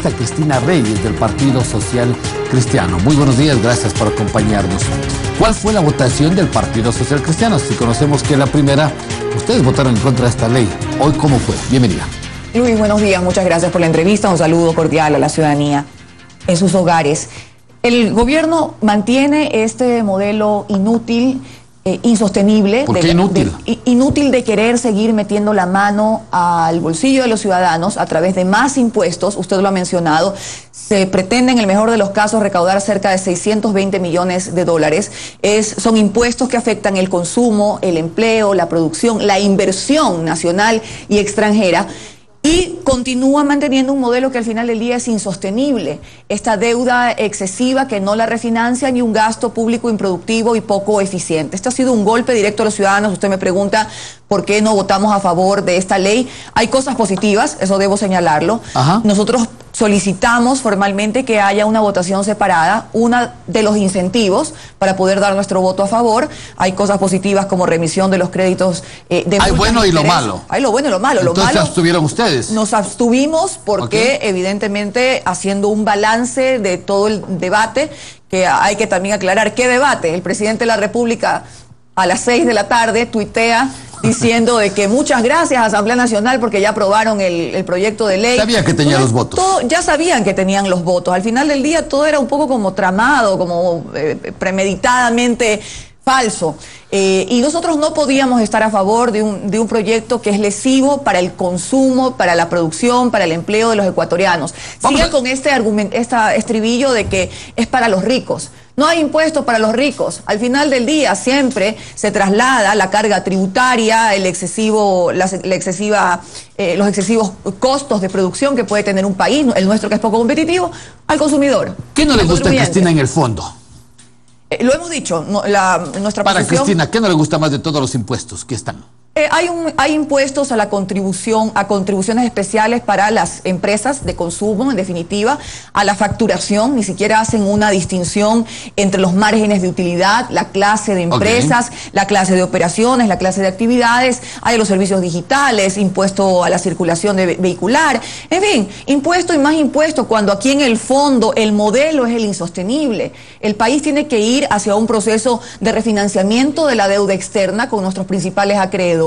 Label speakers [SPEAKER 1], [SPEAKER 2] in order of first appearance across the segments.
[SPEAKER 1] congresista Cristina Reyes del Partido Social Cristiano. Muy buenos días, gracias por acompañarnos. ¿Cuál fue la votación del Partido Social Cristiano? Si conocemos que la primera, ustedes votaron en contra de esta ley. Hoy, ¿cómo fue? Bienvenida.
[SPEAKER 2] Luis, buenos días, muchas gracias por la entrevista. Un saludo cordial a la ciudadanía en sus hogares. El gobierno mantiene este modelo inútil, insostenible.
[SPEAKER 1] ¿Por qué inútil?
[SPEAKER 2] Inútil de querer seguir metiendo la mano al bolsillo de los ciudadanos a través de más impuestos. Usted lo ha mencionado. Se pretende en el mejor de los casos recaudar cerca de 620 millones de dólares. Son impuestos que afectan el consumo, el empleo, la producción, la inversión nacional y extranjera. Y continúa manteniendo un modelo que al final del día es insostenible. Esta deuda excesiva que no la refinancia ni un gasto público improductivo y poco eficiente. Esto ha sido un golpe directo a los ciudadanos. Usted me pregunta por qué no votamos a favor de esta ley. Hay cosas positivas, eso debo señalarlo. Ajá. Nosotros solicitamos formalmente que haya una votación separada, una de los incentivos para poder dar nuestro voto a favor. Hay cosas positivas como remisión de los créditos de
[SPEAKER 1] hay bueno y lo malo.
[SPEAKER 2] Hay lo bueno y lo malo.
[SPEAKER 1] Entonces, ¿se abstuvieron ustedes?
[SPEAKER 2] Nos abstuvimos porque evidentemente haciendo un balance de todo el debate, que hay que también aclarar qué debate. El presidente de la República a las 6 de la tarde tuitea diciendo de que muchas gracias a Asamblea Nacional porque ya aprobaron el proyecto de ley.
[SPEAKER 1] Sabía que tenía los votos.
[SPEAKER 2] Ya sabían que tenían los votos. Al final del día todo era un poco como tramado, como premeditadamente falso. Y nosotros no podíamos estar a favor de un proyecto que es lesivo para el consumo, para la producción, para el empleo de los ecuatorianos. Sigue con este estribillo de que es para los ricos. No hay impuestos para los ricos. Al final del día siempre se traslada la carga tributaria, los excesivos costos de producción que puede tener un país, el nuestro que es poco competitivo, al consumidor.
[SPEAKER 1] ¿Qué no le gusta a Cristina en el fondo?
[SPEAKER 2] Lo hemos dicho, nuestra
[SPEAKER 1] Para
[SPEAKER 2] posición...
[SPEAKER 1] Cristina, ¿qué no le gusta más de todos los impuestos que están?
[SPEAKER 2] Hay impuestos a la contribución, a contribuciones especiales para las empresas de consumo, en definitiva, a la facturación. Ni siquiera hacen una distinción entre los márgenes de utilidad, la clase de empresas, la clase de operaciones, la clase de actividades. Hay los servicios digitales, impuesto a la circulación vehicular. En fin, impuesto y más impuesto, cuando aquí en el fondo el modelo es el insostenible. El país tiene que ir hacia un proceso de refinanciamiento de la deuda externa con nuestros principales acreedores.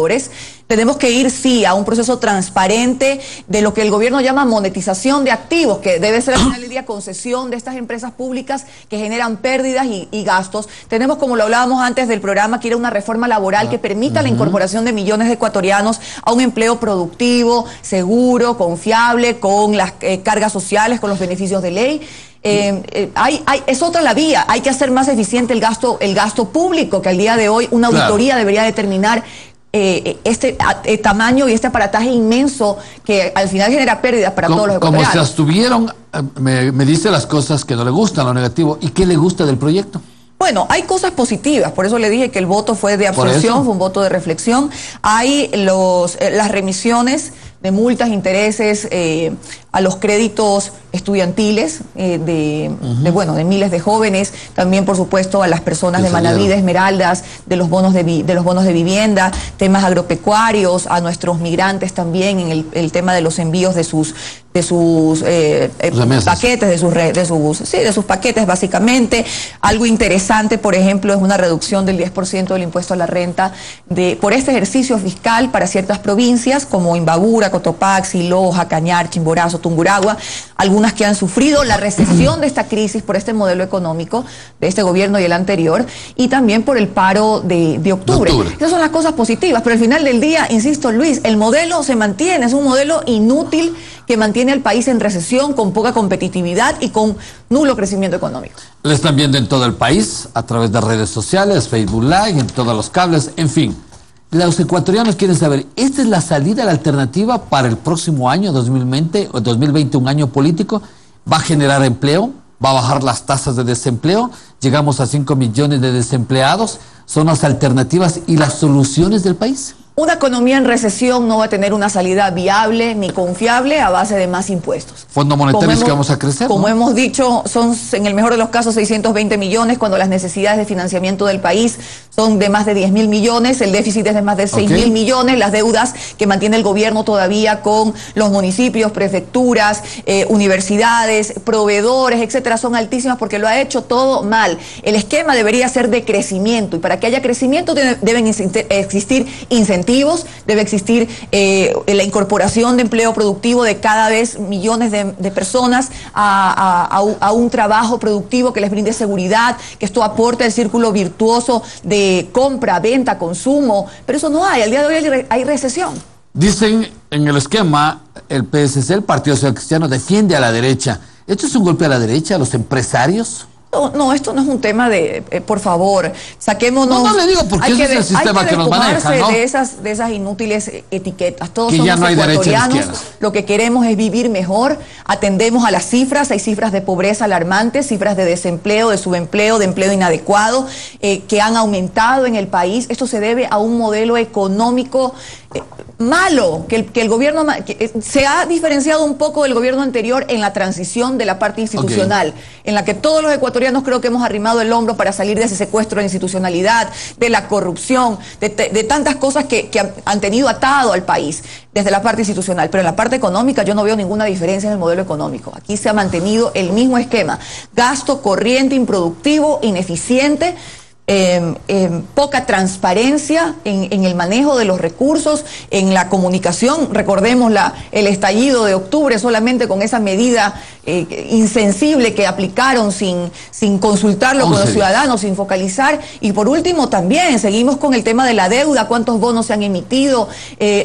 [SPEAKER 2] Tenemos que ir, sí, a un proceso transparente de lo que el gobierno llama monetización de activos, que debe ser al final del día concesión de estas empresas públicas que generan pérdidas y gastos. Tenemos, como lo hablábamos antes del programa, que ir a una reforma laboral que permita la incorporación de millones de ecuatorianos a un empleo productivo, seguro, confiable, con las cargas sociales, con los beneficios de ley. Es otra la vía. Hay que hacer más eficiente el gasto público, que al día de hoy una auditoría debería determinar este tamaño y este aparataje inmenso que al final genera pérdidas para todos los ecuatorianos.
[SPEAKER 1] Como se abstuvieron, me dice las cosas que no le gustan, lo negativo. ¿Y qué le gusta del proyecto?
[SPEAKER 2] Bueno, hay cosas positivas, por eso le dije que el voto fue de abstención, fue un voto de reflexión. Hay las remisiones de multas, intereses a los créditos estudiantiles de miles de jóvenes, también por supuesto a las personas de Manaví, de Esmeraldas, de los bonos de vivienda, temas agropecuarios, a nuestros migrantes también en el tema de los envíos de sus paquetes, de sus paquetes básicamente. Algo interesante, por ejemplo, es una reducción del 10% del impuesto a la renta por este ejercicio fiscal para ciertas provincias como Imbabura, Cotopaxi, Loja, Cañar, Chimborazo, Tungurahua, algunas que han sufrido la recesión de esta crisis por este modelo económico de este gobierno y el anterior, y también por el paro de octubre. Esas son las cosas positivas, pero al final del día, insisto, Luis, el modelo se mantiene, es un modelo inútil que mantiene al país en recesión, con poca competitividad y con nulo crecimiento económico.
[SPEAKER 1] Lo están viendo en todo el país, a través de redes sociales, Facebook Live, en todos los cables, en fin. Los ecuatorianos quieren saber, ¿esta es la salida, la alternativa para el próximo año, 2020, un año político? ¿Va a generar empleo? ¿Va a bajar las tasas de desempleo? ¿Llegamos a 5 millones de desempleados? ¿Son las alternativas y las soluciones del país?
[SPEAKER 2] Una economía en recesión no va a tener una salida viable ni confiable a base de más impuestos.
[SPEAKER 1] Fondo monetario es que vamos a crecer,
[SPEAKER 2] como
[SPEAKER 1] ¿no?
[SPEAKER 2] hemos dicho, son en el mejor de los casos 620 millones, cuando las necesidades de financiamiento del país son de más de 10.000 millones, el déficit es de más de 6.000 millones, las deudas que mantiene el gobierno todavía con los municipios, prefecturas, universidades, proveedores, etcétera, son altísimas porque lo ha hecho todo mal. El esquema debería ser de crecimiento, y para que haya crecimiento deben existir incentivos, debe existir la incorporación de empleo productivo de cada vez millones de personas a un trabajo productivo que les brinde seguridad, que esto aporte el círculo virtuoso de compra, venta, consumo, pero eso no hay. Al día de hoy hay recesión.
[SPEAKER 1] Dicen en el esquema, el PSC, el Partido Social Cristiano, defiende a la derecha. ¿Esto es un golpe a la derecha, a los empresarios?
[SPEAKER 2] No, esto no es un tema de, por favor, saquémonos.
[SPEAKER 1] No le digo porque ese es el sistema que nos maneja, ¿no?
[SPEAKER 2] de esas inútiles etiquetas. Todos
[SPEAKER 1] que
[SPEAKER 2] somos
[SPEAKER 1] ya no hay
[SPEAKER 2] ecuatorianos,
[SPEAKER 1] derecha,
[SPEAKER 2] lo que queremos es vivir mejor, atendemos a las cifras, hay cifras de pobreza alarmantes, cifras de desempleo, de subempleo, de empleo inadecuado, que han aumentado en el país. Esto se debe a un modelo económico malo, que el gobierno se ha diferenciado un poco del gobierno anterior en la transición de la parte institucional, en la que todos los ecuatorianos creo que hemos arrimado el hombro para salir de ese secuestro de la institucionalidad, de la corrupción, de tantas cosas que han tenido atado al país desde la parte institucional. Pero en la parte económica yo no veo ninguna diferencia en el modelo económico. Aquí se ha mantenido el mismo esquema: gasto corriente, improductivo, ineficiente, poca transparencia en el manejo de los recursos, en la comunicación. Recordemos el estallido de octubre, solamente con esa medida insensible que aplicaron sin consultarlo con los ciudadanos, sin focalizar. Y por último también seguimos con el tema de la deuda, cuántos bonos se han emitido,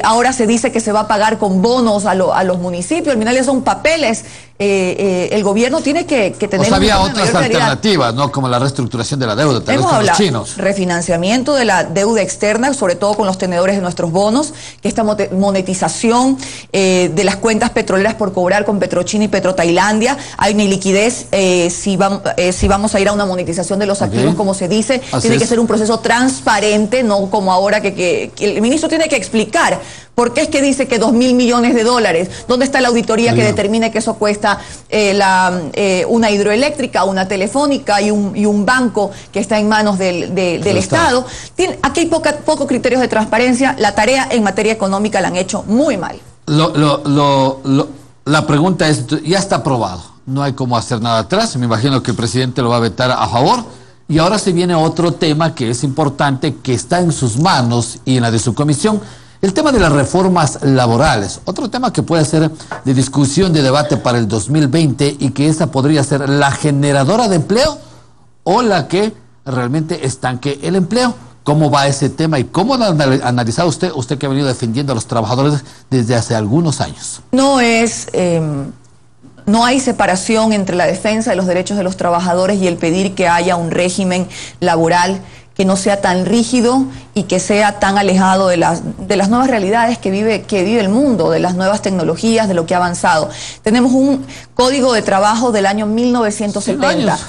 [SPEAKER 2] ahora se dice que se va a pagar con bonos a los municipios, al final ya son papeles. El gobierno tiene que tener...
[SPEAKER 1] había otras alternativas, ¿no? Como la reestructuración de la deuda, tal vez con los chinos.
[SPEAKER 2] Refinanciamiento de la deuda externa, sobre todo con los tenedores de nuestros bonos, que esta monetización de las cuentas petroleras por cobrar con Petrochina y Petrotailandia. Hay una iliquidez si vamos a ir a una monetización de los activos, como se dice. Tiene que ser un proceso transparente, no como ahora que el ministro tiene que explicar por qué es que dice que 2.000 millones de dólares. ¿Dónde está la auditoría que determine que eso cuesta una hidroeléctrica, una telefónica y un banco que está en manos del Estado? Aquí hay pocos criterios de transparencia. La tarea en materia económica la han hecho muy mal.
[SPEAKER 1] La pregunta es, ya está aprobado, no hay cómo hacer nada atrás, me imagino que el presidente lo va a vetar a favor, y ahora se viene otro tema que es importante, que está en sus manos y en la de su comisión, el tema de las reformas laborales, otro tema que puede ser de discusión, de debate para el 2020, y que esa podría ser la generadora de empleo o la que realmente estanque el empleo. ¿Cómo va ese tema y cómo lo ha analizado usted que ha venido defendiendo a los trabajadores desde hace algunos años?
[SPEAKER 2] No hay separación entre la defensa de los derechos de los trabajadores y el pedir que haya un régimen laboral que no sea tan rígido y que sea tan alejado de las nuevas realidades que vive el mundo, de las nuevas tecnologías, de lo que ha avanzado. Tenemos un código de trabajo del año 1970.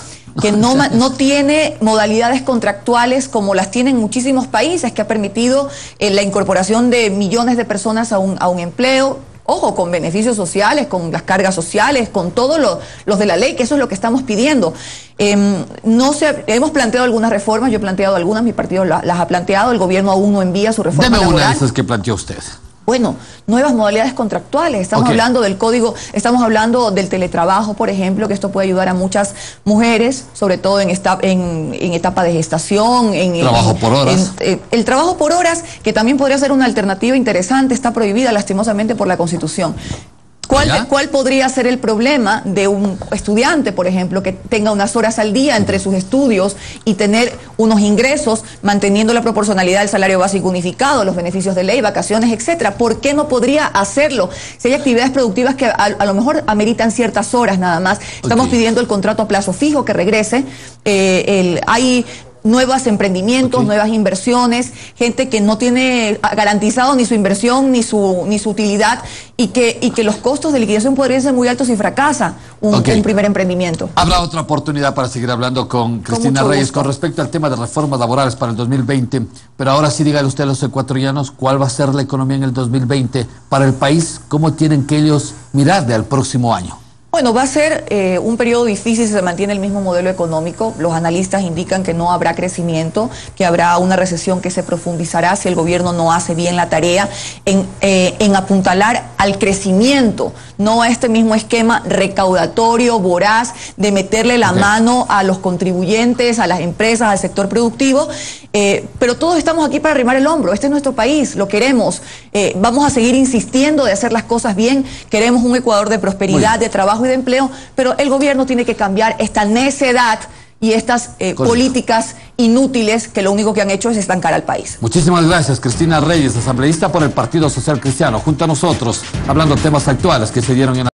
[SPEAKER 2] Que no tiene modalidades contractuales como las tienen muchísimos países, que ha permitido la incorporación de millones de personas a un empleo, ojo, con beneficios sociales, con las cargas sociales, con todos los de la ley, que eso es lo que estamos pidiendo. Hemos planteado algunas reformas, yo he planteado algunas, mi partido las ha planteado, el gobierno aún no envía su reforma laboral.
[SPEAKER 1] Deme una de esas que planteó usted.
[SPEAKER 2] Bueno, nuevas modalidades contractuales. Estamos hablando del código, estamos hablando del teletrabajo, por ejemplo, que esto puede ayudar a muchas mujeres, sobre todo en etapa de gestación.
[SPEAKER 1] Trabajo por horas.
[SPEAKER 2] El trabajo por horas, que también podría ser una alternativa interesante, está prohibida lastimosamente por la Constitución. ¿Cuál podría ser el problema de un estudiante, por ejemplo, que tenga unas horas al día entre sus estudios y tener unos ingresos manteniendo la proporcionalidad del salario básico unificado, los beneficios de ley, vacaciones, etcétera? ¿Por qué no podría hacerlo? Si hay actividades productivas que a lo mejor ameritan ciertas horas nada más. Estamos pidiendo el contrato a plazo fijo que regrese. Hay nuevos emprendimientos, nuevas inversiones, gente que no tiene garantizado ni su inversión ni su utilidad y que los costos de liquidación podrían ser muy altos si fracasa un primer emprendimiento.
[SPEAKER 1] Habrá otra oportunidad para seguir hablando con Cristina Reyes con respecto al tema de reformas laborales para el 2020, pero ahora sí dígale usted a los ecuatorianos cuál va a ser la economía en el 2020 para el país, cómo tienen que ellos mirar al próximo año.
[SPEAKER 2] Bueno, va a ser un periodo difícil si se mantiene el mismo modelo económico. Los analistas indican que no habrá crecimiento, que habrá una recesión que se profundizará si el gobierno no hace bien la tarea en apuntalar al crecimiento, no a este mismo esquema recaudatorio, voraz, de meterle la mano a los contribuyentes, a las empresas, al sector productivo. Pero todos estamos aquí para arrimar el hombro. Este es nuestro país, lo queremos. Vamos a seguir insistiendo de hacer las cosas bien. Queremos un Ecuador de prosperidad, de trabajo y de empleo, pero el gobierno tiene que cambiar esta necedad y estas políticas inútiles que lo único que han hecho es estancar al país.
[SPEAKER 1] Muchísimas gracias, Cristina Reyes, asambleísta por el Partido Social Cristiano, junto a nosotros, hablando de temas actuales que se dieron en